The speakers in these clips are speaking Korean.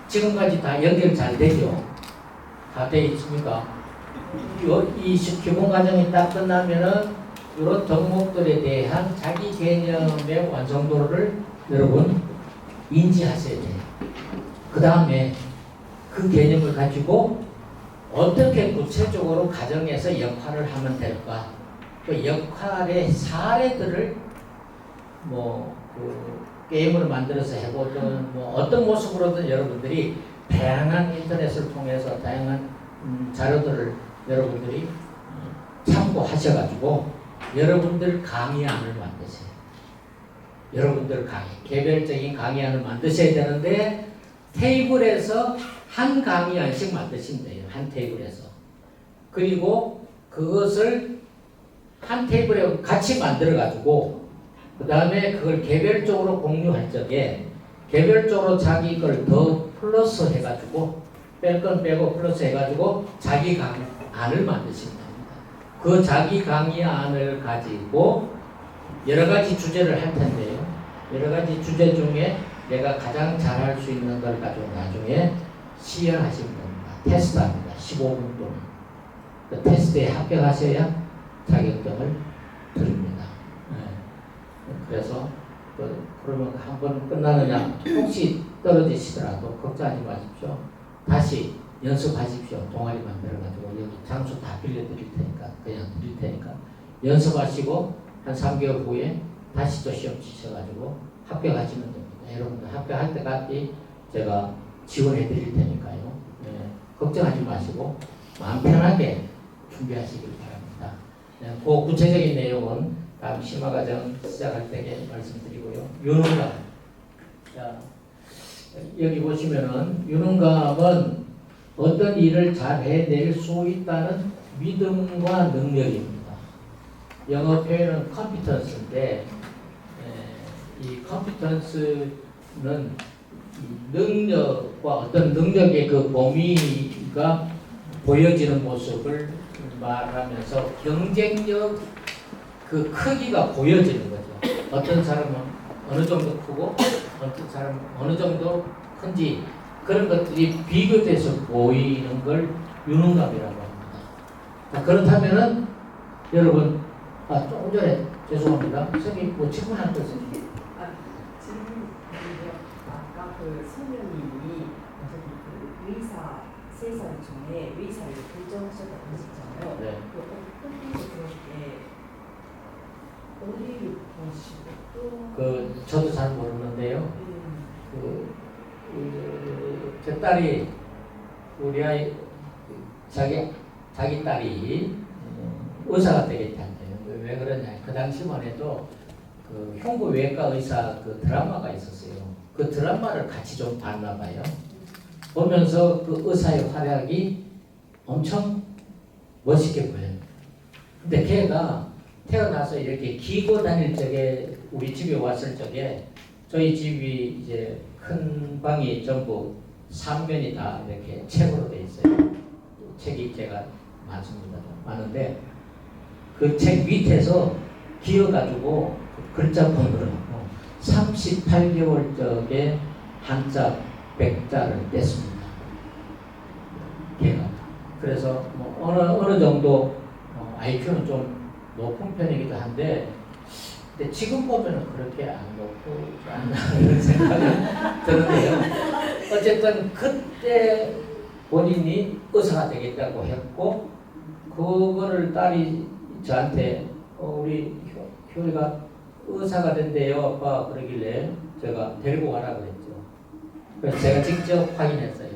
지금까지 다 연결 잘 되죠? 다 돼 있습니까? 이 기본 과정이 딱 끝나면은 이런 덕목들에 대한 자기 개념의 완성도를 여러분 인지하셔야 돼요. 그 다음에 그 개념을 가지고 어떻게 구체적으로 가정에서 역할을 하면 될까? 그 역할의 사례들을 게임을 만들어서 해보든 어떤 모습으로든 여러분들이 다양한 인터넷을 통해서 다양한 자료들을 여러분들이 참고하셔가지고 여러분들 강의안을 만드세요. 여러분들 개별적인 강의안을 만드셔야 되는데 테이블에서 한 강의안씩 만드시면 돼요. 한 테이블에서. 그리고 그것을 한 테이블에 같이 만들어가지고 그 다음에 그걸 개별적으로 공유할 적에 개별적으로 자기 걸 더 플러스 해가지고 뺄 건 빼고 플러스 해가지고 자기 강의안을 만드시면 됩니다. 그 자기 강의안을 가지고 여러 가지 주제를 할 텐데요. 여러 가지 주제 중에 내가 가장 잘할 수 있는 걸 가지고 나중에 시연하시면 됩니다. 테스트합니다. 15분 동안. 그 테스트에 합격하셔야 자격증을 드립니다. 그래서 그러면 한 번 끝나느냐 혹시 떨어지시더라도 걱정하지 마십시오. 다시 연습하십시오. 동아리 만들어가지고 여기 장소 다 빌려드릴 테니까 그냥 드릴 테니까 연습하시고 한 3개월 후에 다시 또 시험 치셔가지고 합격하시면 됩니다. 여러분들 합격할 때까지 제가 지원해 드릴 테니까요. 걱정하지 마시고 마음 편하게 준비하시길 바랍니다. 그 구체적인 내용은 다음 심화과정 시작할 때 말씀드리고요. 유능감. 자, 여기 보시면은 유능감은 어떤 일을 잘 해낼 수 있다는 믿음과 능력입니다. 영어 표현은 컴피턴스인데 이 컴피턴스는 능력과 어떤 능력의 그 범위가 보여지는 모습을 말하면서 경쟁력 그 크기가 보여지는 거죠. 어떤 사람은 어느 정도 크고 어떤 사람은 어느 정도 큰지 그런 것들이 비교돼서 보이는 걸 유능감이라고 합니다. 자, 그렇다면은 여러분 조금 전에 죄송합니다. 선생님 뭐 질문할 거 있으세요? 질문 아까 그 선생님이 그 의사 3살 중에 의사를 결정하셨다고 하셨잖아요. 네. 그 어떤 그렇게 어디를 보시고 또 저도 잘 모르는데요. 제 딸이 우리 아이 자기 딸이 의사가 되겠다는데요. 왜 그러냐? 그 당시만 해도 그 흉부외과 의사 그 드라마가 있었어요. 그 드라마를 같이 좀 봤나 봐요. 보면서 그 의사의 활약이 엄청 멋있게 보여요. 근데 걔가 태어나서 이렇게 기고 다닐 적에 우리 집에 왔을 적에 저희 집이 이제 큰 방이 전부 3면이 다 이렇게 책으로 돼 있어요. 책이 제가 많습니다. 많은데 그 책 밑에서 기어가지고 글자폰으로 38개월 적에 한자 100자를 뗐습니다. 걔가. 그래서 어느 정도 IQ는 좀 높은 편이기도 한데 근데 지금 보면은 그렇게 안 높고 않나 생각이 드는데요. 어쨌든 그때 본인이 의사가 되겠다고 했고 그거를 딸이 저한테 우리 효리가 의사가 된대요 아빠 그러길래 제가 데리고 가라 그랬죠. 그래서 제가 직접 확인했어요.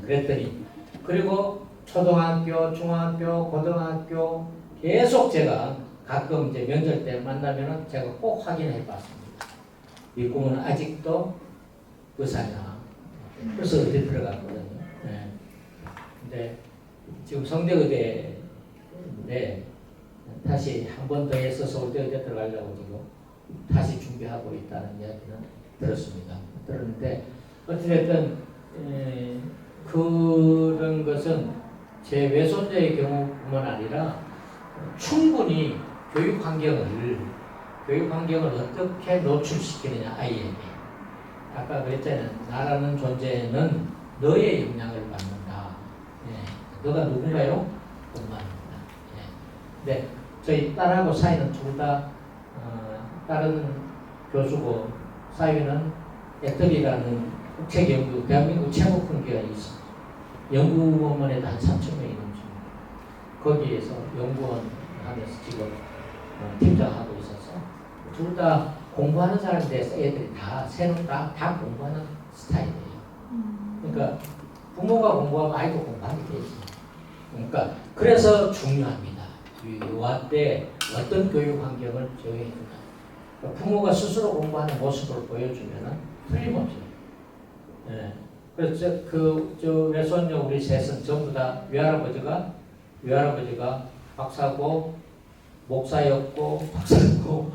그랬더니 그리고 초등학교, 중학교, 고등학교 계속 제가 가끔 이제 면접 때 만나면은 제가 꼭 확인해 봤습니다. 이 꿈은 아직도 의사냐. 그래서 의대 들어갔거든요. 근데 지금 성대의대인데 다시 한 번 더 해서 서울대의대 들어가려고 지금 다시 준비하고 있다는 이야기는 들었습니다. 들었는데 어찌됐든 그런 것은 제 외손자의 경우뿐만 아니라 충분히 교육 환경을 어떻게 노출시키느냐 아이에게 아까 그랬잖아요. 나라는 존재는 너의 영향을 받는다. 예. 너가 누군가요? 엄마입니다. 예. 네, 저희 딸하고 사이는 둘 다 다른 교수고 사위는 애터리라는 국책연구 대한민국 최고 큰 기관이 있습니다. 연구원만 해도 한 3,000명이 넘습니다. 거기에서 연구원 하면서 지금 팀장하고 있어서 둘 다 공부하는 사람인데 애들이 세 명 다 공부하는 스타일이에요. 그러니까 부모가 공부하면 아이도 공부하게 되지. 그러니까 그래서 중요합니다. 유아 때 어떤 교육 환경을 제공해 준다. 그러니까 부모가 스스로 공부하는 모습을 보여주면은 틀림없어요. 예. 그래서 저 외손녀 우리 셋은 전부 다 외할아버지가 박사고 목사였고 박사였고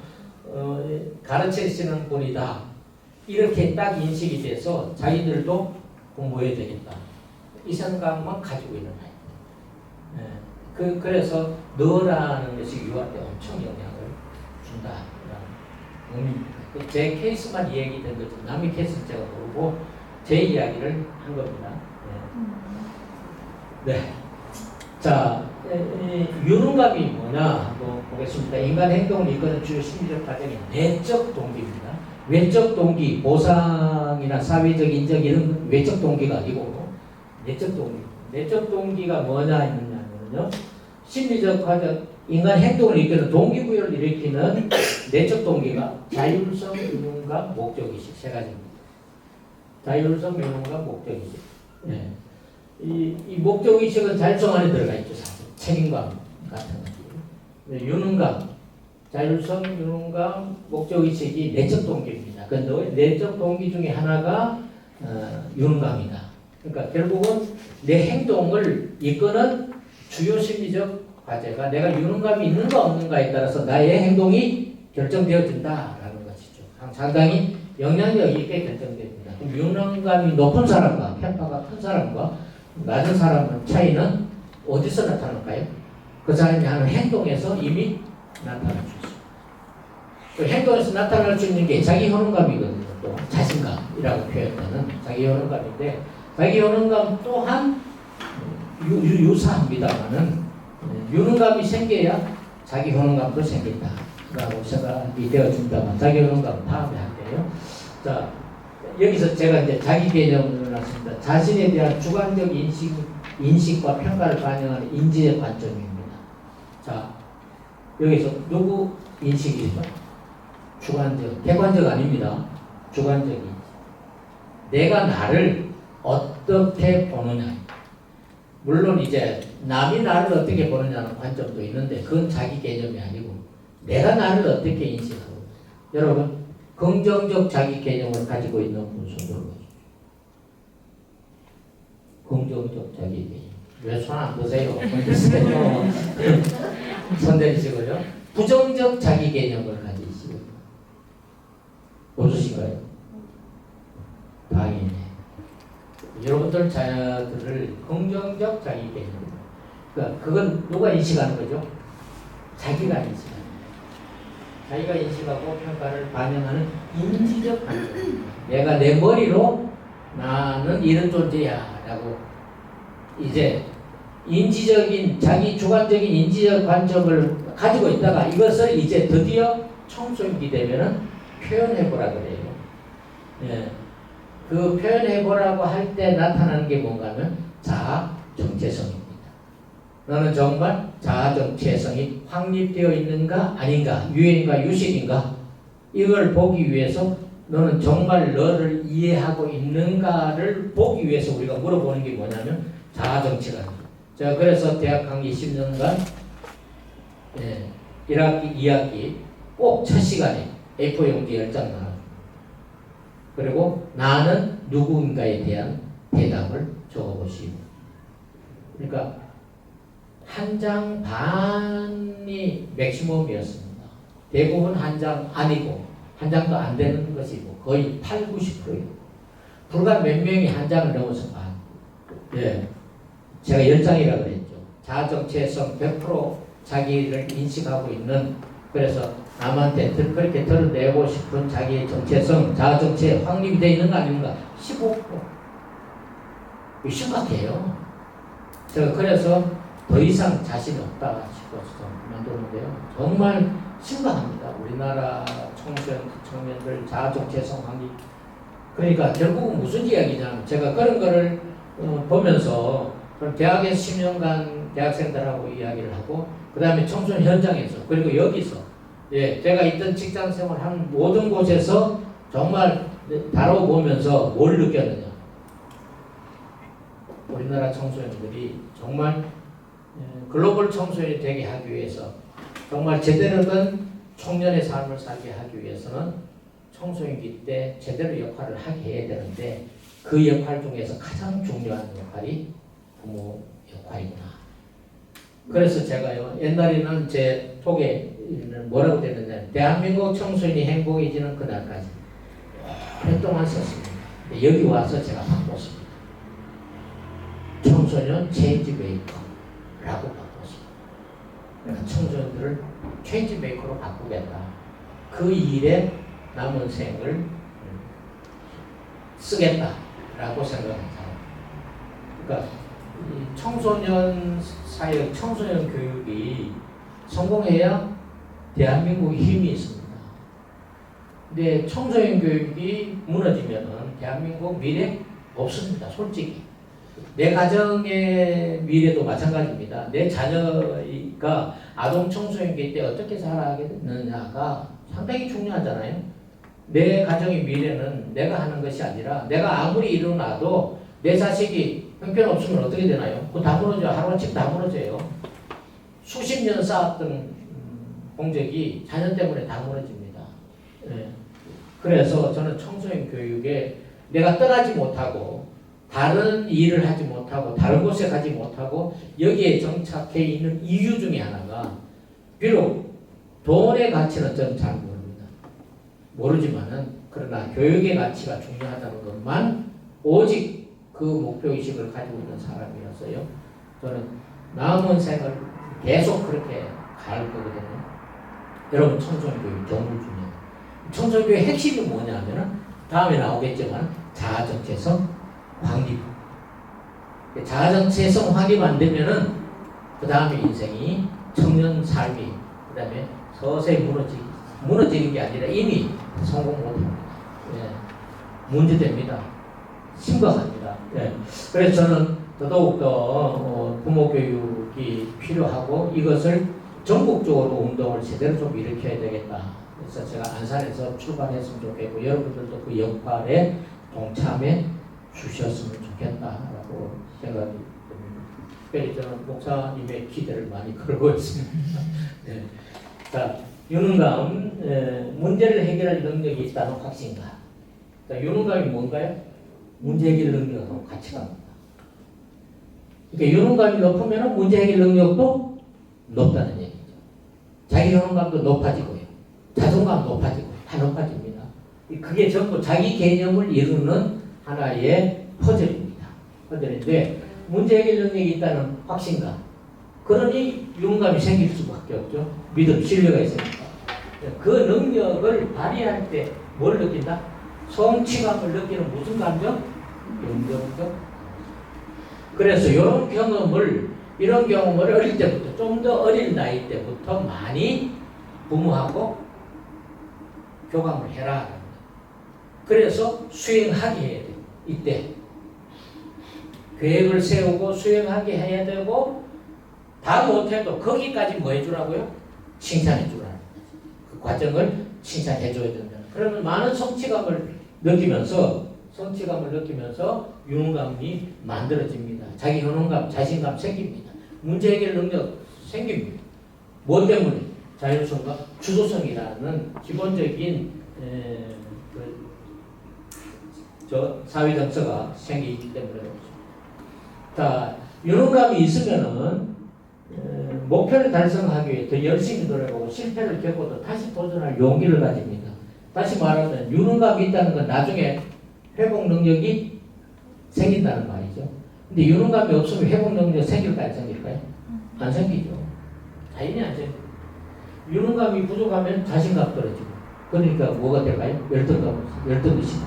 가르치시는 분이다. 이렇게 딱 인식이 돼서 자기들도 공부해야 되겠다. 이 생각만 가지고 있는 아이들. 예. 그래서 너라는 것이 유아 때 엄청 영향을 준다. 제 케이스만 얘기된 거죠. 남의 케이스는 제가 모르고 제 이야기를 한 겁니다. 네. 네. 자, 유능감이 뭐냐 한번 보겠습니다. 인간 행동을 이끄는 주요 심리적 과정이 내적 동기입니다. 외적 동기, 보상이나 사회적 인정 이런 외적 동기가 아니고 내적 동기. 내적 동기가 뭐냐 했느냐면요. 심리적 과정, 인간 행동을 이끄는 동기부여를 일으키는 내적 동기가 자율성, 유능감, 목적의식 세 가지입니다. 자율성, 유능감, 목적의식. 네. 이 목적의식은 자율성 안에 들어가 있죠. 사실. 책임감 같은 거. 유능감, 자율성, 유능감, 목적의식이 내적 동기입니다. 그 내적 동기 중에 하나가 유능감이다. 그러니까 결국은 내 행동을 이끄는 주요 심리적 과제가 내가 유능감이 있는가 없는가에 따라서 나의 행동이 결정되어진다라는 것이죠. 상당히 영향력 있게 결정됩니다. 유능감이 높은 사람과 편파가 큰 사람과 낮은 사람의 차이는 어디서 나타날까요? 그 사람이 하는 행동에서 이미 나타날 수 있어요. 그 행동에서 나타날 수 있는 게 자기 효능감이거든요. 또 자신감이라고 표현하는 자기 효능감인데 자기 효능감 또한 유사합니다만은 유능감이 생겨야 자기 효능감도 생긴다라고 생각이 되어진다면 자기 효능감 다음에 할게요. 자, 여기서 제가 이제 자기 개념을 놨습니다. 자신에 대한 주관적 인식과 평가를 반영하는 인지적 관점입니다. 자, 여기서 누구 인식이죠? 주관적, 객관적 아닙니다. 주관적 인식. 내가 나를 어떻게 보느냐. 물론 이제 남이 나를 어떻게 보느냐는 관점도 있는데 그건 자기 개념이 아니고 내가 나를 어떻게 인식하고. 여러분 긍정적 자기 개념을 가지고 있는 분 손들어 보십시오. 긍정적 자기 개념. 왜 손 안 드세요? 손 내리시고요. 부정적 자기 개념을 가지시고 없으신가요? 당연히. 여러분들 자들을 긍정적 자기 개념. 그러니까 그건 누가 인식하는 거죠? 자기가 인식하는 거예요. 자기가 인식하고 평가를 반영하는 인지적 관점. 내가 내 머리로 나는 이런 존재야 라고 이제 인지적인 자기 주관적인 인지적 관점을 가지고 있다가 이것을 이제 드디어 청소년기 되면은 표현해보라 그래요. 예. 그 표현해보라고 할 때 나타나는 게 뭔가 하면 자아 정체성입니다. 너는 정말 자아 정체성이 확립되어 있는가 아닌가, 유행인가 유식인가, 이걸 보기 위해서 너는 정말 너를 이해하고 있는가를 보기 위해서 우리가 물어보는 게 뭐냐면 자아 정체가. 제가 그래서 대학 강의 10년간 1학기, 2학기 꼭 첫 시간에 A4 용지 10장 나눠. 그리고 나는 누구인가에 대한 대답을 적어보시고. 그러니까 한 장 반이 맥시멈이었습니다. 대부분 한 장 아니고 한 장도 안 되는 것이고 거의 8, 90%예요. 불과 몇 명이 한 장을 넘어서 반. 예. 제가 10장이라고 그랬죠. 자아정체성 100% 자기를 인식하고 있는 그래서 남한테 그렇게 드러내고 싶은 자기의 정체성, 자아 정체 확립이 되어 있는 거 아닙니까? 15%. 이거 심각해요. 제가 그래서 더 이상 자신이 없다 싶어서 만들었는데요. 정말 심각합니다. 우리나라 청년들 자아 정체성 확립. 그러니까 결국은 무슨 이야기냐면 제가 그런 거를 보면서 대학에서 10년간 대학생들하고 이야기를 하고 그 다음에 청소년 현장에서 그리고 여기서 제가 있던 직장 생활하는 모든 곳에서 정말 다뤄보면서 뭘 느꼈느냐. 우리나라 청소년들이 정말 글로벌 청소년이 되게 하기 위해서 정말 제대로 된 청년의 삶을 살게 하기 위해서는 청소년기 때 제대로 역할을 하게 해야 되는데 그 역할 중에서 가장 중요한 역할이 부모 역할이구나. 그래서 제가요 옛날에는 제 톡에는 뭐라고 되느냐 대한민국 청소년이 행복해지는 그날까지 오랫동안 썼습니다. 여기 와서 제가 바꿨습니다. 청소년 체인지 메이커라고 바꿨습니다. 그러니까 청소년들을 체인지 메이커로 바꾸겠다. 그 일에 남은 생을 쓰겠다라고 생각한 사람. 그러니까 이 청소년 사역, 청소년 교육이 성공해야 대한민국에 힘이 있습니다. 근데 청소년 교육이 무너지면은 대한민국 미래 없습니다. 솔직히. 내 가정의 미래도 마찬가지입니다. 내 자녀가 아동 청소년기 때 어떻게 살아가겠느냐가 상당히 중요하잖아요. 내 가정의 미래는 내가 하는 것이 아니라 내가 아무리 일어나도 내 자식이 형편없으면 어떻게 되나요? 그거 다 무너져요. 하루아침 다 무너져요. 수십 년 쌓았던 공적이 자녀 때문에 다 무너집니다. 그래서 저는 청소년 교육에 내가 떠나지 못하고 다른 일을 하지 못하고 다른 곳에 가지 못하고 여기에 정착해 있는 이유 중에 하나가 비록 돈의 가치는 저는 잘 모릅니다. 모르지만은 그러나 교육의 가치가 중요하다는 것만 오직 그 목표의식을 가지고 있는 사람이었어요. 저는 남은 생을 계속 그렇게 갈 거거든요. 여러분 청소년 교육 정말 중요해요. 청소년 교육의 핵심이 뭐냐면은 다음에 나오겠지만 자아 정체성 확립. 자아 정체성 확립 안 되면은 그 다음에 인생이 청년 삶이 그 다음에 서서히 무너지는 게 아니라 이미 성공 못합니다. 문제됩니다. 심각합니다. 그래서 저는 더더욱더 부모 교육이 필요하고 이것을 전국적으로 운동을 제대로 좀 일으켜야 되겠다. 그래서 제가 안산에서 출발했으면 좋겠고 여러분들도 그 역할에 동참해 주셨으면 좋겠다라고 생각이 듭니다. 특별히 저는 목사님의 기대를 많이 걸고 있습니다. 자, 유능감, 문제를 해결할 능력이 있다는 확신가. 자, 유능감이 뭔가요? 문제 해결 능력하고 같이 갑니다. 그러니까 유능감이 높으면 문제 해결 능력도 높다는 얘기죠. 자기 유능감도 높아지고요. 자존감 높아지고 다 높아집니다. 그게 전부 자기 개념을 이루는 하나의 퍼즐입니다. 퍼즐인데 문제 해결 능력이 있다는 확신감. 그러니 유능감이 생길 수밖에 없죠. 믿음, 신뢰가 있으니까. 그 능력을 발휘할 때 뭘 느낀다? 성취감을 느끼는 무슨 감정? 영감정. 그래서 이런 경험을 어릴 때부터 좀 더 어린 나이 때부터 많이 부모하고 교감을 해라. 그래서 수행하게 해야 돼요. 이때 계획을 세우고 수행하게 해야 되고 다 못해도 거기까지 뭐 해주라고요? 칭찬해 주라. 그 과정을 칭찬해 줘야 된다. 그러면 많은 성취감을 느끼면서 유능감이 만들어집니다. 자기 효능감, 자신감 생깁니다. 문제 해결 능력 생깁니다. 뭐 때문에? 자율성과 주도성이라는 기본적인 사회 정서가 생기기 때문에 그렇죠. 자, 유능감이 있으면은 목표를 달성하기 위해 더 열심히 노력하고 실패를 겪어도 다시 도전할 용기를 가집니다. 다시 말하면 유능감이 있다는 건 나중에 회복 능력이 생긴다는 말이죠. 근데 유능감이 없으면 회복 능력 생길까요? 안 생길까요? 안 생기죠. 자연히 안 생깁니다. 유능감이 부족하면 자신감 떨어지고 그러니까 뭐가 될까요? 열등의식.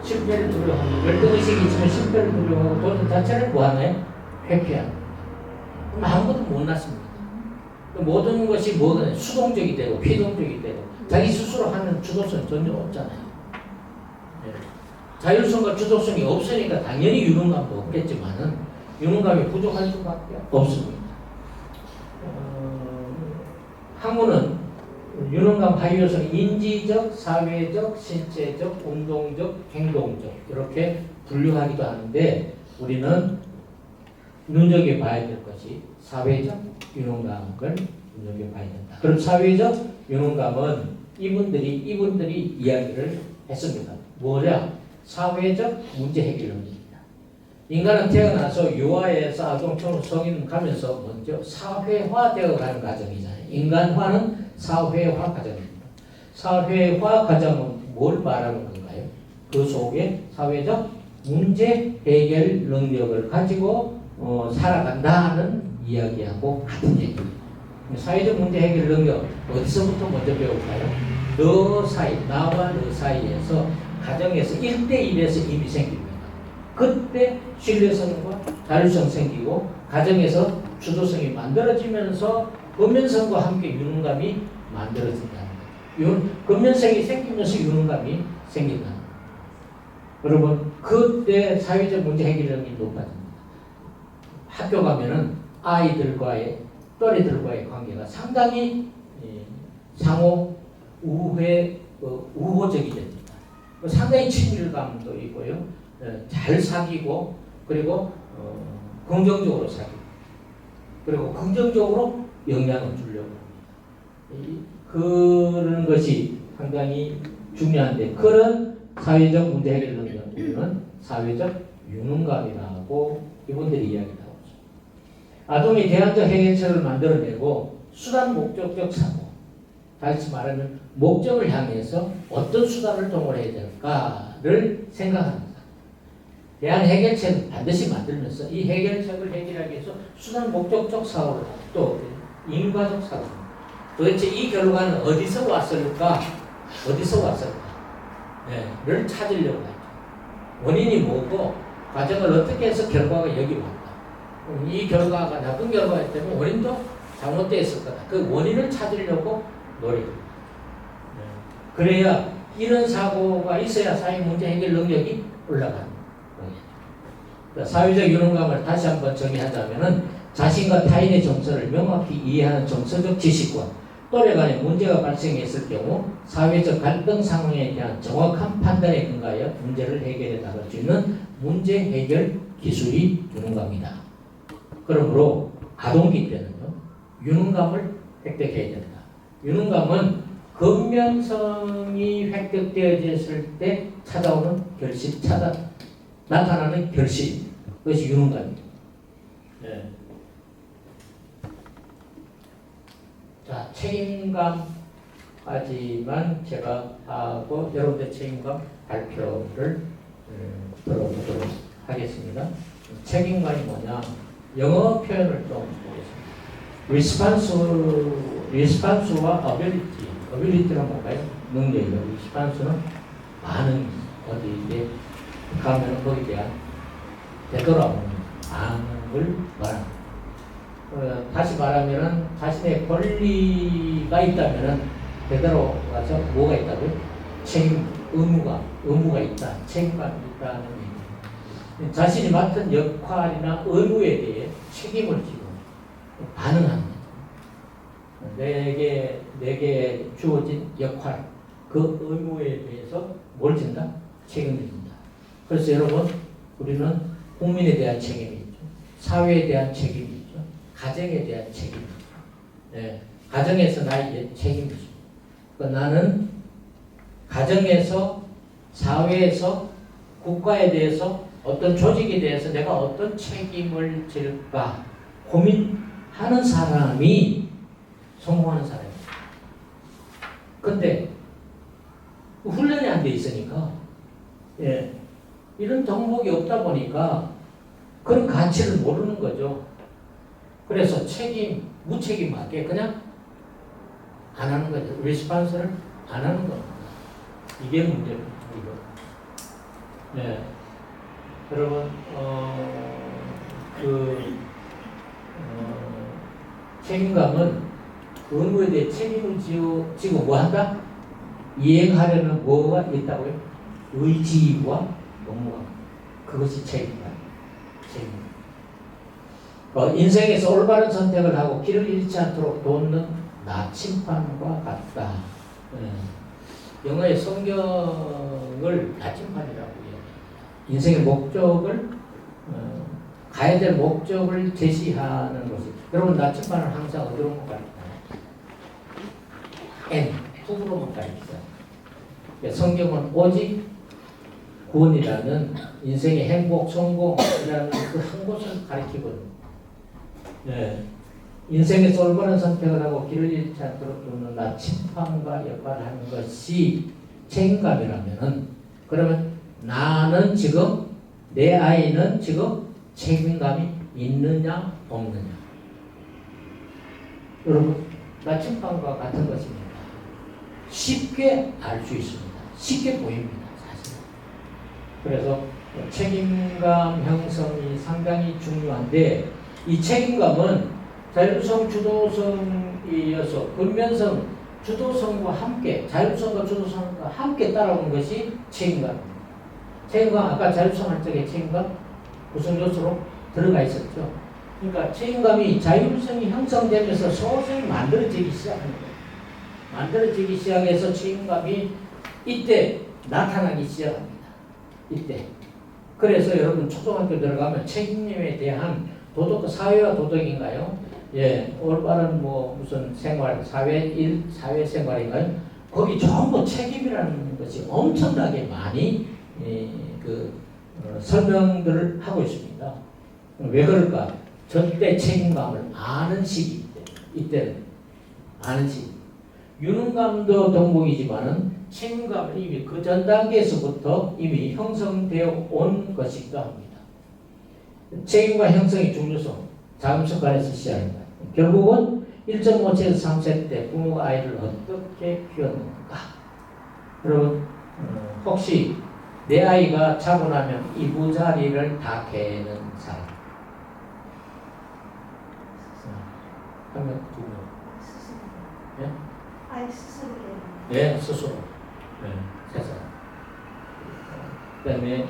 실패를 두려워하고 열등의식이 있으면 실패를 두려워하고 도전 자체를 뭐하나요? 회피하는. 그럼 아무것도 못났습니다. 모든 것이 뭐가 수동적이 되고 피동적이 되고 자기 스스로 하는 주도성이 전혀 없잖아요. 네. 자율성과 주도성이 없으니까 당연히 유능감도 없겠지만은 유능감이 부족할 수밖에 없습니다. 학문은 유능감 바이 요소는 인지적, 사회적, 신체적, 운동적, 행동적 이렇게 분류하기도 하는데 우리는 눈여겨봐야 될 것이 사회적 유능감을 눈여겨봐야 된다. 그럼 사회적 유능감은 이분들이 이야기를 했습니다. 뭐냐? 사회적 문제 해결 능력입니다. 인간은 태어나서 유아에서 아동처럼 성인 가면서 먼저 사회화되어 가는 과정이잖아요. 인간화는 사회화 과정입니다. 사회화 과정은 뭘 말하는 건가요? 그 속에 사회적 문제 해결 능력을 가지고 살아간다는 이야기하고 같은 얘기입니다. 사회적 문제 해결 능력 어디서부터 먼저 배울까요? 나와 너 사이에서 가정에서 1대1에서 이미 생깁니다. 그때 신뢰성과 자율성 생기고 가정에서 주도성이 만들어지면서 근면성과 함께 유능감이 만들어진다는 거예요. 근면성이 생기면서 유능감이 생긴다는 거예요. 여러분 그때 사회적 문제 해결력이 높아집니다. 학교 가면은 아이들과의 또래들과의 관계가 상당히 상호 우호적이 됩니다. 상당히 친밀감도 있고요. 잘 사귀고 그리고 긍정적으로 사귀고 그리고 긍정적으로 영향을 주려고 합니다. 그런 것이 상당히 중요한데 그런 사회적 문제 해결 능력은 사회적 유능감이라고 이분들이 이야기합니다. 아동이 대안적 해결책을 만들어내고 수단 목적적 사고 다시 말하면 목적을 향해서 어떤 수단을 동원해야 될까를 생각합니다. 대안 해결책을 반드시 만들면서 이 해결책을 해결하기 위해서 수단 목적적 사고를 또 인과적 사고 도대체 이 결과는 어디서 왔을까? 를 찾으려고 하죠. 원인이 뭐고 과정을 어떻게 해서 결과가 여기 왔다. 이 결과가 나쁜 결과이기 때문에 원인도 잘못되어 있을 거다. 그 원인을 찾으려고 노력합니다. 그래야 이런 사고가 있어야 사회 문제 해결 능력이 올라가는 거예요. 사회적 유능감을 다시 한번 정의하자면은 자신과 타인의 정서를 명확히 이해하는 정서적 지식과 또래 간에 문제가 발생했을 경우 사회적 갈등 상황에 대한 정확한 판단에 근거하여 문제를 해결해 나갈 수 있는 문제 해결 기술이 유능감이다. 그러므로 아동기 때는요, 유능감을 획득해야 된다. 유능감은 근면성이 획득되어졌을 때 찾아오는 나타나는 결심, 그것이 유능감입니다. 네. 자, 책임감까지만 제가 하고 여러분들 책임감 발표를 들어보도록 하겠습니다. 책임감이 뭐냐? 영어 표현을 좀 보겠습니다. response와 ability는 뭔가요? 능력이요. response는 반응이 어디에 가면 거기에 대한 되돌아오는 반응을 말합니다. 다시 말하면은 자신의 권리가 있다면은 되돌아와서 뭐가 있다고요? 의무가 있다, 책임감이 있다는 얘기입니다. 자신이 맡은 역할이나 의무에 대해 책임을 지고 반응합니다. 내게 주어진 역할, 그 의무에 대해서 뭘 진다? 책임을 진다. 그래서 여러분, 우리는 국민에 대한 책임이 있죠. 사회에 대한 책임이 있죠. 가정에 대한 책임이 있죠. 네, 가정에서 나의 책임이 있죠. 그러니까 나는 가정에서, 사회에서, 국가에 대해서, 어떤 조직에 대해서 내가 어떤 책임을 질까 고민하는 사람이 성공하는 사람입니다. 근데 훈련이 안 돼 있으니까 이런 덕목이 없다 보니까 그런 가치를 모르는 거죠. 그래서 무책임하게 그냥 안 하는 거죠. 리스폰스를 안 하는 겁니다. 이게 문제입니다. 이거. 네. 여러분, 책임감은 의무에 대해 책임을 지고 뭐 한다? 이행하려면 뭐가 있다고요? 의지와 의무가. 그것이 책임감. 책임. 인생에서 올바른 선택을 하고 길을 잃지 않도록 돕는 나침반과 같다. 영어의 성경을 나침반이라고 해요. 인생의 목적을 가야 될 목적을 제시하는 것이. 여러분 나침반은 항상 어디로만 가르쳐요? N, 북으로만 가르쳐요. 성경은 오직 구원이라는 인생의 행복, 성공이라는 그 한 곳을 가리키거든요. 네. 인생에서 올바른 선택을 하고 길을 잃지 않도록 돕는 나침반과 역할을 하는 것이 책임감이라면은, 그러면 나는 지금, 내 아이는 지금 책임감이 있느냐 없느냐. 여러분 나침반과 같은 것입니다. 쉽게 알 수 있습니다. 쉽게 보입니다. 사실. 그래서 책임감 형성이 상당히 중요한데, 이 책임감은 자율성, 주도성이어서 근면성, 주도성과 함께, 자율성과 주도성과 함께 따라오는 것이 책임감입니다. 책임감, 아까 자율성 할 적에 책임감 구성 요소로 들어가 있었죠. 그러니까 책임감이 자율성이 형성되면서 서서히 만들어지기 시작합니다. 만들어지기 시작해서 책임감이 이때 나타나기 시작합니다. 이때. 그래서 여러분 초등학교 들어가면 책임감에 대한 도덕, 사회와 도덕인가요? 예, 올바른 뭐 무슨 생활, 사회생활인가요? 거기 전부 책임이라는 것이 엄청나게 많이 설명들을 하고 있습니다. 왜 그럴까? 절대 책임감을 아는 시기, 이때는 아는 시기. 유능감도 덕목이지만은 책임감은 이미 그 전 단계에서부터 이미 형성되어 온 것이기도 합니다. 책임과 형성의 중요성, 작은 습관에서 시작합니다. 결국은 1.5세에서 3세 때 부모가 아이를 어떻게 키웠는가. 여러분 혹시 내 아이가 자고 나면 이부자리를 다 개는 사람? 한 명, 두 명. 예? 아이 스스로 네, 스스로. 네, 세 사람. 그 다음에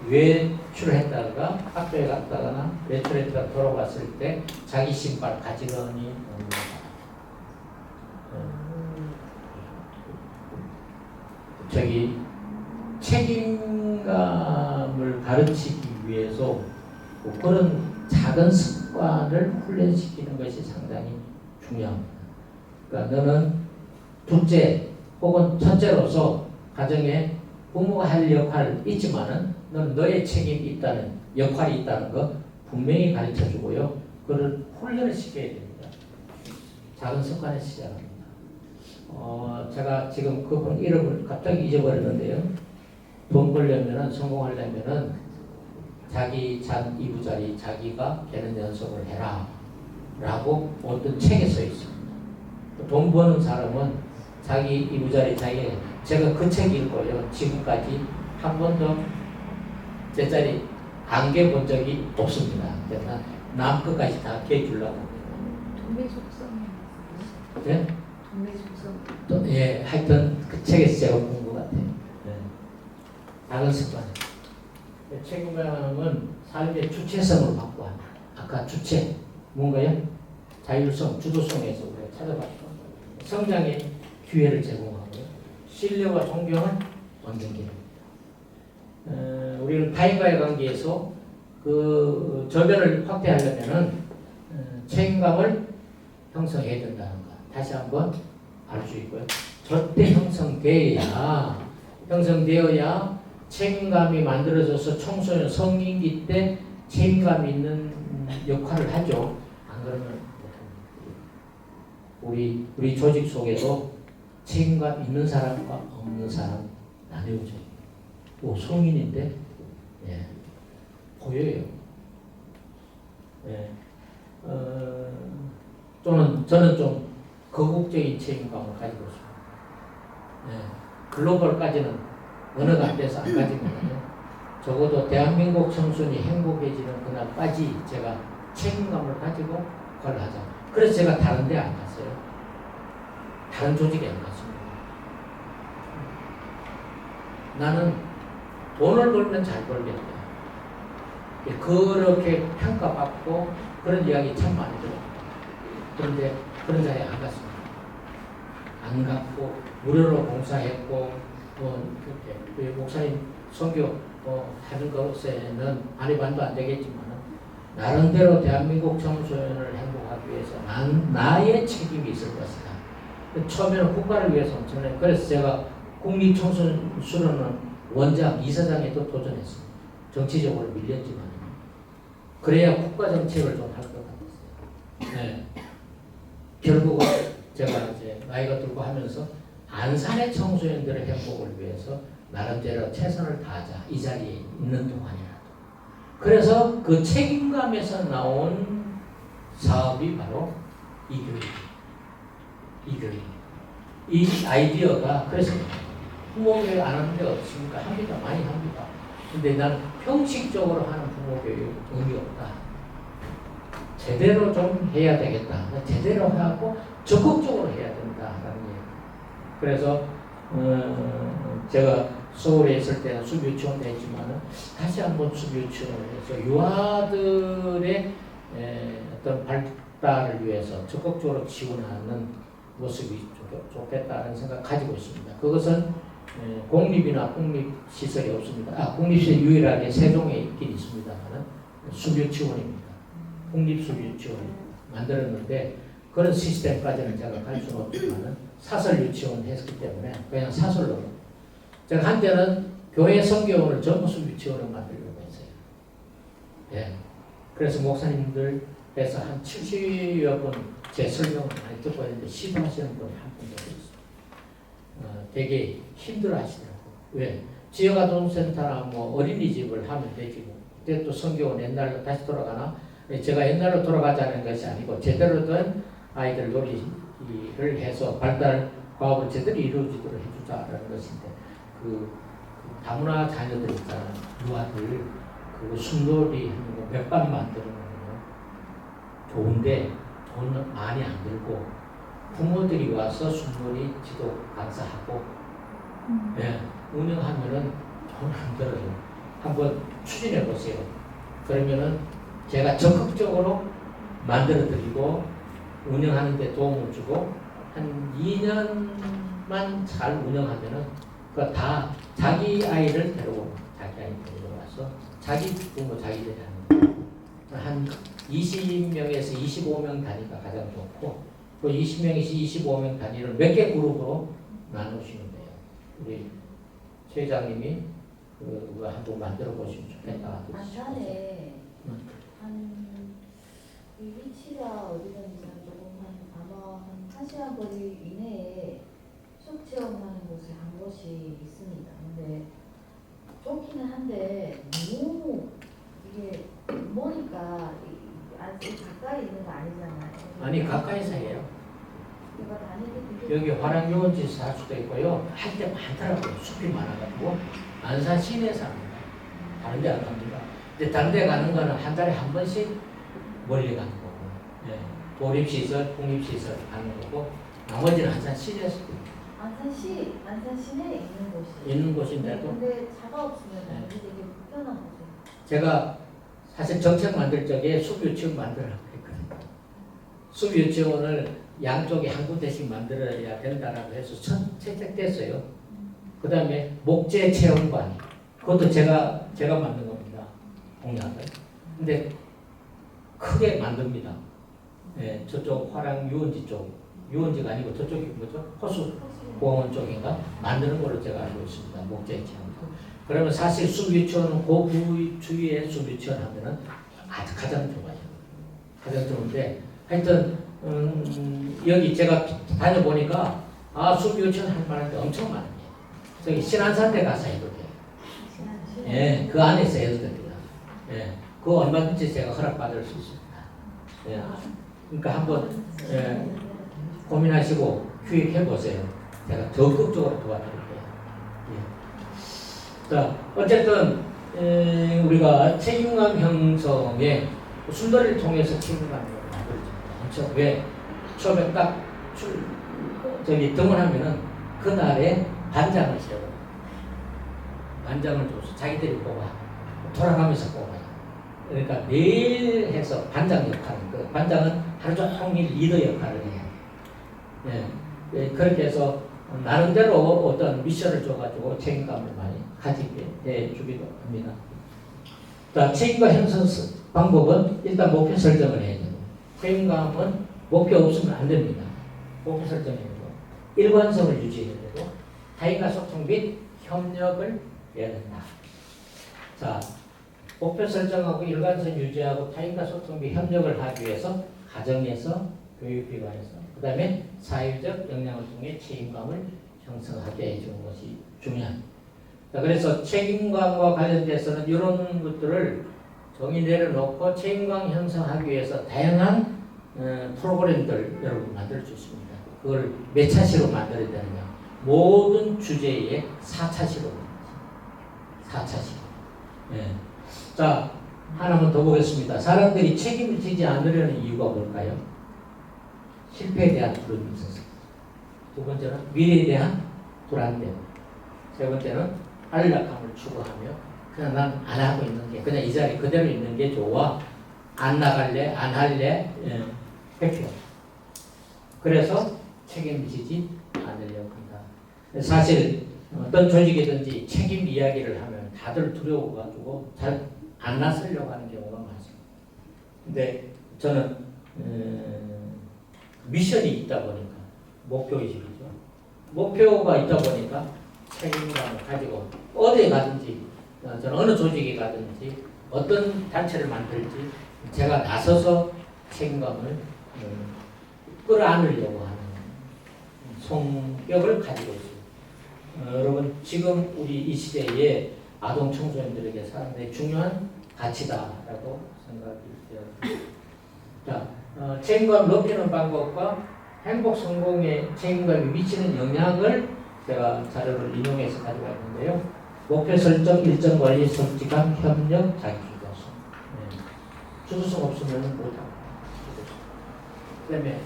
외출했다가 학교에 갔다거나 외출했다가 돌아왔을 때 자기 신발 가지런히 넣는 사람. 저기 책임감을 가르치기 위해서 뭐 그런 작은 습관을 훈련시키는 것이 상당히 중요합니다. 그러니까 너는 둘째 혹은 첫째로서 가정에 부모가 할 역할 있지만은 너는 너의 책임이 있다는 역할이 있다는 거 분명히 가르쳐 주고요. 그걸 훈련을 시켜야 됩니다. 작은 습관을 시작합니다. 제가 지금 그분 이름을 갑자기 잊어버렸는데요. 돈 벌려면은 성공하려면은 자기 잔 이부자리 자기가 개는 연습을 해라 라고 어떤 책에 써 있습니다. 돈 버는 사람은 자기 이부자리 자기, 제가 그 책 읽고요. 지금까지 한 번도 제 자리 안 개본 적이 없습니다. 그래서 남 것까지 다 개주려고. 동네 속성이 네? 동네 속성. 또, 예, 하여튼 그 책에서 제가 본 것 같아요. 네. 작은 습관. 책임감은 삶의 주체성으로 바꿔합니다. 아까 주체 뭔가요? 자율성, 주도성에서 우리가 찾아봤죠. 성장의 기회를 제공하고요. 신뢰와 존경은 얻는 길입니다. 우리는 타인과의 관계에서 그 저변을 확대하려면은 책임감을 형성해야 된다는 것. 다시 한번 알 수 있고요. 절대 형성되어야 책임감이 만들어져서 청소년 성인기 때 책임감 있는 역할을 하죠. 안 그러면 우리 조직 속에도 책임감 있는 사람과 없는 사람 나뉘어져. 성인인데 예, 보여요. 예. 저는 좀 거국적인 책임감을 가지고 있습니다. 예, 글로벌까지는 어느 단계에서 안 가지거든요. 적어도 대한민국 청소년이 행복해지는 그날까지 제가 책임감을 가지고 그걸 하자. 그래서 제가 다른 데 안 갔어요. 다른 조직에 안 갔습니다. 나는 돈을 벌면 잘 벌겠다. 그렇게 평가받고 그런 이야기 참 많이 들어요. 그런데 그런 자리에 안 갔습니다. 안 갔고 무료로 봉사했고 그렇게 목사님 선교 하는 것에는 반도 안 되겠지만 나름대로 대한민국 청소년을 행복하기 위해서 나의 책임이 있을 것이다. 처음에는 국가를 위해서 엄청나게 그래서 제가 국립청소년 원장 이사장에도 도전했습니다. 정치적으로 밀렸지만 그래야 국가 정책을 좀 할 것 같았어요. 네. 결국은 제가 이제 나이가 들고 하면서 안산의 청소년들의 행복을 위해서 나름대로 최선을 다하자. 이 자리에 있는 동안이라도. 그래서 그 책임감에서 나온 사업이 바로 이교육. 이 아이디어가 그래서 부모교육 안 하는 데 없습니까? 합니다. 많이 합니다. 근데 난 형식적으로 하는 부모교육 의미 없다. 제대로 좀 해야 되겠다. 제대로 하고 적극적으로 해야 된다라는 얘기. 그래서 제가 서울에 있을 때는 수비유치원도 했지만 다시 한번 수비유치원을 해서 유아들의 어떤 발달을 위해서 적극적으로 지원하는 모습이 좋겠다는 생각 가지고 있습니다. 그것은 공립이나 국립시설이 없습니다. 국립시설 유일하게 세종에 있긴 있습니다만 수비유치원입니다. 국립수비유치원 만들었는데 그런 시스템까지는 제가 갈 수는 없지만 사설유치원 했기 때문에 그냥 사설로 제가 한때는 교회 성교원을 전부 수비유치원을 만들려고 했어요. 예. 그래서 목사님들 해서 한 70여 분 제 설명을 많이 듣고 있는데 시도하시는 분이 한 분도 없어요. 되게 힘들어 하시더라고요. 왜? 지역아동센터나 뭐 어린이집을 하면 되지 뭐. 그때 또 성교원 옛날로 다시 돌아가나? 제가 옛날로 돌아가자는 것이 아니고 제대로 된 아이들 놀이를 해서 발달 과업을 제대로 이루어지도록 해주자라는 것인데 다문화 자녀들 있잖아요. 유아들 순놀이 하는 거 몇 반 만드는 거요. 좋은데 돈 많이 안 들고 부모들이 와서 순놀이 지도 강사하고 운영하면은 돈 안 들어요. 한번 추진해 보세요. 그러면은 제가 적극적으로 만들어드리고 운영하는 데 도움을 주고 한 2년만 잘 운영하면은 그 다 자기 아이를 데려오고 자기 아이를 데려와서 자기 부모 자기들이 하는 한 20명에서 25명 단위가 가장 좋고 그 20명에서 25명 단위를 몇 개 그룹으로 나누시면 돼요. 우리 최 회장님이 그거 한번 만들어 보시면 좋겠다. 안산에 이 위치가 어디든지 조금 아마 한 1시간 거리 이내에 수업 체험하는 곳이 한 곳이 있습니다. 근데 좋기는 한데 너무 이게 머니까 가까이 있는 거 아니잖아요. 아니 가까이서 해요. 제가 다니는 여기 화랑유원지 살 수도 있고요. 할 때 많더라고요. 숲이 많아가지고 안산 시내에서 합니다. 다른 데 안 갑니다. 근데 다른 데 가는 거는 한 달에 한 번씩 멀리 가는 거고 도립시설, 국립시설 가는 거고 나머지는 안산 시내에서 안산 시내에 있는 곳이 있는 곳인데도 근데 차가 없으면 되게 불편한 거죠. 제가 사실 정책 만들 적에 수비유치원 만들라고 했거든요. 수비유치원을 양쪽에 한 군데씩 만들어야 된다라고 해서 채택됐어요. 그 다음에 목재체험관 그것도 제가 만든 겁니다. 공약을. 근데 크게 만듭니다. 네, 저쪽 화랑 유원지 쪽 유원지가 아니고 저쪽이 뭐죠? 호수공원 쪽인가? 만드는 걸로 제가 알고 있습니다. 목재체험. 그러면 사실 수비유치원은 그 주위에 수비유치원 하면은 아주 가장 좋아요. 가장 좋은데 하여튼 여기 제가 다녀보니까 수비유치원 할 만한 데 엄청 많아요. 저기 신안산대 가서 해도 돼요. 예, 그 안에서 해도 됩니다. 예, 그거 얼마든지 제가 허락받을 수 있습니다. 예, 그러니까 한번 고민하시고 기획해 보세요. 제가 적극적으로 도와드릴게요. 예. 자, 어쨌든 우리가 책임감 형성에 순서를 통해서 책임감을 만들죠. 그렇죠? 왜? 처음에 딱 등원하면은 그날에 반장을 세워. 반장을 줘서 자기들이 뽑아. 돌아가면서 뽑아요. 그러니까 매일 해서 반장 역할을, 그 반장은 하루 종일 리더 역할을 해요. 예. 그렇게 해서 나름대로 어떤 미션을 줘가지고 책임감을 많이 가지게 해주기도 합니다. 자, 책임감 형성 방법은 일단 목표 설정을 해야 되고, 책임감은 목표 없으면 안 됩니다. 목표 설정해야 되고, 일관성을 유지해야 되고, 타인과 소통 및 협력을 해야 된다. 자, 목표 설정하고 일관성 유지하고 타인과 소통 및 협력을 하기 위해서 가정에서, 교육기관에서, 그 다음에 사회적 역량을 통해 책임감을 형성하게 해주는 것이 중요합니다. 자, 그래서 책임감과 관련돼서는 이런 것들을 정의 내려놓고 책임감 형성하기 위해서 다양한 프로그램들 여러분 만들 수 있습니다. 그걸 몇 차시로 만들어야 되느냐? 모든 주제에 4차시로 4차시. 예. 자, 하나만 더 보겠습니다. 사람들이 책임을 지지 않으려는 이유가 뭘까요? 실패에 대한 두려움이 있어서. 두 번째는 미래에 대한 불안감. 세 번째는 안락함을 추구하며 그냥 난 안 하고 있는 게, 그냥 이 자리 그대로 있는 게 좋아. 안 나갈래, 안 할래, 회피해. 그래서 책임지지 않으려고 한다. 사실 어떤 조직이든지 책임 이야기를 하면 다들 두려워가지고 잘 안 나서려고 하는 경우가 많습니다. 근데 저는 미션이 있다 보니까, 목표의식이죠. 목표가 있다 보니까 책임감을 가지고 어디에 가든지, 저는 어느 조직에 가든지 어떤 단체를 만들지 제가 나서서 책임감을 끌어안으려고 하는 성격을 가지고 있습니다. 여러분, 지금 우리 이 시대에 아동 청소년들에게 상당히 중요한 가치다라고 생각이 되었습니다. 자, 책임감을 높이는 방법과 행복 성공에 책임감이 미치는 영향을 제가 자료를 인용해서 가지고 왔는데요. 목표 설정, 일정 관리, 솔직함, 협력, 자기주도성. 주도성 없으면 못하고. 그 다음에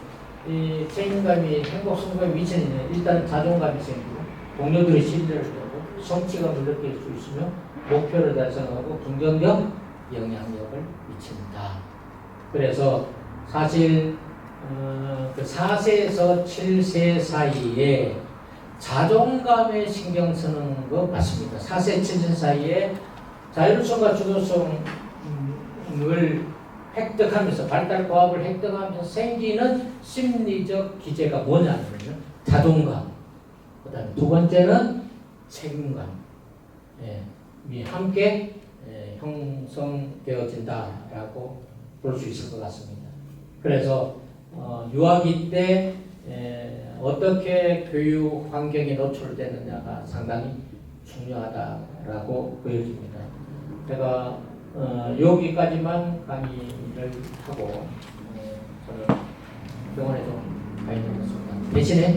이 책임감이 행복 성공에 미치는 일단 자존감이 생기고, 동료들의 신뢰를 주고, 성취감을 느낄 수 있으며, 목표를 달성하고 긍정적 영향력을 미친다. 그래서 사실 그 4세에서 7세 사이에 자존감에 신경 쓰는 거 맞습니다. 4세, 7세 사이에 자율성과 주도성을 획득하면서, 발달 과업을 획득하면서 생기는 심리적 기제가 뭐냐면 자존감, 그 다음에 두 번째는 책임감, 이 함께 형성되어진다라고 볼 수 있을 것 같습니다. 그래서 유아기 때 어떻게 교육 환경에 노출되느냐가 상당히 중요하다라고 보여집니다. 제가 여기까지만 강의를 하고 저는 병원에 좀 가야 되겠습니다. 대신에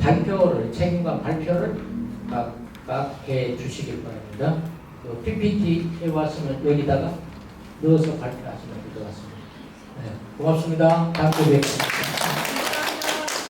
발표를, 책임감 발표를 각각 해 주시길 바랍니다. PPT에 왔으면 여기다가 넣어서 발표하시면 될 것 같습니다. 네, 고맙습니다. 다음 주에 뵙겠습니다.